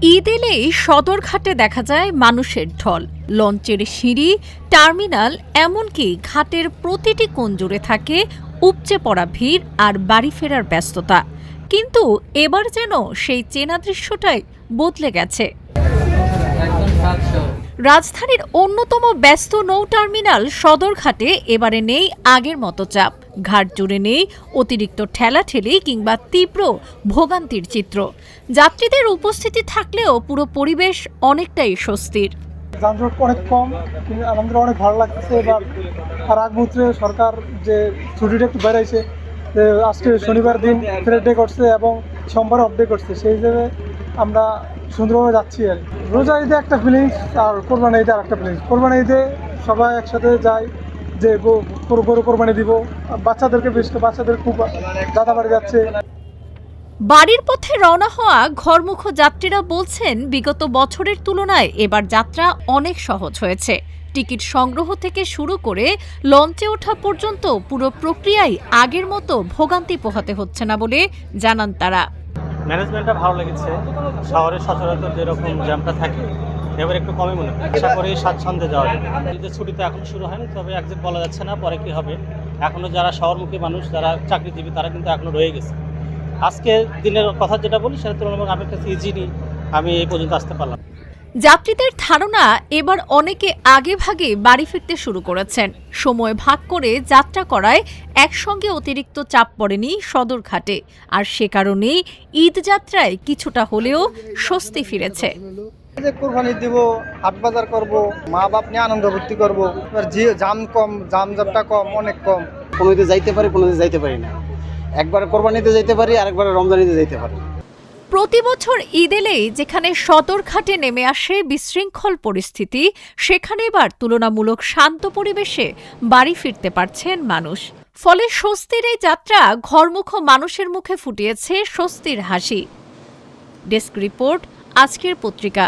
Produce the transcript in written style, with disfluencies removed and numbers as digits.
ঈদ এলেই সদরঘাটে দেখা যায় মানুষের ঢল। লঞ্চের সিঁড়ি, টার্মিনাল, এমনকি ঘাটের প্রতিটি কোণ জুড়ে থাকে উপচে পড়া ভিড় আর বাড়ি ফেরার ব্যস্ততা। কিন্তু এবার যেন সেই চেনা দৃশ্যটাই বদলে গেছে। রাজধানীর অন্যতম ব্যস্ত নৌ টার্মিনাল সদরঘাটে এবারে নেই আগের মতো চাপ। ঘাট জুড়ে নেই অতিরিক্ত ঠেলাঠেলি কিংবা তীব্র ভোগান্তির চিত্র। যাত্রীদের উপস্থিতি থাকলেও পুরো পরিবেশ অনেকটাই স্বস্তির। যানজট অনেক কম, আমাদের অনেক ভালো লাগতেছে। এবার আর আগ মুহূর্তে সরকার যে ছুটিটা একটু বেড়াইছে, আজকে শনিবার দিন ফ্রেড ডে করছে এবং সোমবার অফ ডে করছে, সেই হিসেবে আমরা সুন্দরভাবে যাচ্ছি। আর রোজা ঈদে একটা ফিলিংস আর কোরবানি ঈদে আর একটা ফিলিংস। কোরবানি ঈদে সবাই একসাথে যায় যে গরু কোরবানি দিব, বাচ্চাদেরকে বেশ বাচ্চাদের খুব দাদাবাড়ি যাচ্ছে। বাড়ির পথে রওনা হওয়া ঘরমুখ যাত্রীরা বলছেন, বিগত বছরের তুলনায় এবার যাত্রা অনেক সহজ হয়েছে। টিকিট সংগ্রহ থেকে শুরু করে লঞ্চে ওঠা পর্যন্ত পুরো প্রক্রিয়ায় আগের মতো ভোগান্তি পোহাতে হচ্ছে না বলে জানান তারা। ম্যানেজমেন্টটা ভালো লেগেছে। শহরের সচরাচর যেরকম জ্যামটা থাকে এবার একটু কমই মনে হয়। আশা করি স্বাচ্ছন্দ্যে যাওয়া যাবে। ঈদের ছুটি তো এখন শুরু হয়নি, তবে একদিন বলা যাচ্ছে না পরে কি হবে। এখনো যারা শহরমুখী মানুষ, যারা চাকরিজীবী, তারা কিন্তু এখনো রয়ে গেছে। আজকে দিনের কথা যেটা বলি সেটা তুলনামূলক আমার কাছে ইজিলি আমি এই পর্যন্ত আসতে পারলাম। যাত্রীদের ধারণা, এবার অনেকে আগে ভাগে বাড়ি ফিরতে শুরু করেছেন। সময় ভাগ করে যাত্রা করায় একসঙ্গে অতিরিক্ত চাপ পড়েনি সদরঘাটে। আর সে কারণেই ঈদ যাত্রায় কিছুটা হলেও স্বস্তি ফিরেছে। কোরবানি দিব, হাট বাজার করবো, মা বাপ নিয়ে আনন্দ ভর্তি করবো। জাম কম, জামটা কম, অনেক কম। কোনো ঈদে যাইতে পারি, কোনো ঈদে যাইতে পারি না। একবার কোরবানিতে যাইতে পারি, আরেকবার রমজানিতে যাইতে পারি। প্রতি বছর ঈদ এলেই যেখানে সদরঘাটে নেমে আসে বিশৃঙ্খল পরিস্থিতি, সেখানে এবার তুলনামূলক শান্ত পরিবেশে বাড়ি ফিরতে পারছেন মানুষ। ফলে স্বস্তির এই যাত্রা ঘরমুখ মানুষের মুখে ফুটিয়েছে স্বস্তির হাসি। ডেস্ক রিপোর্ট, আজকের পত্রিকা।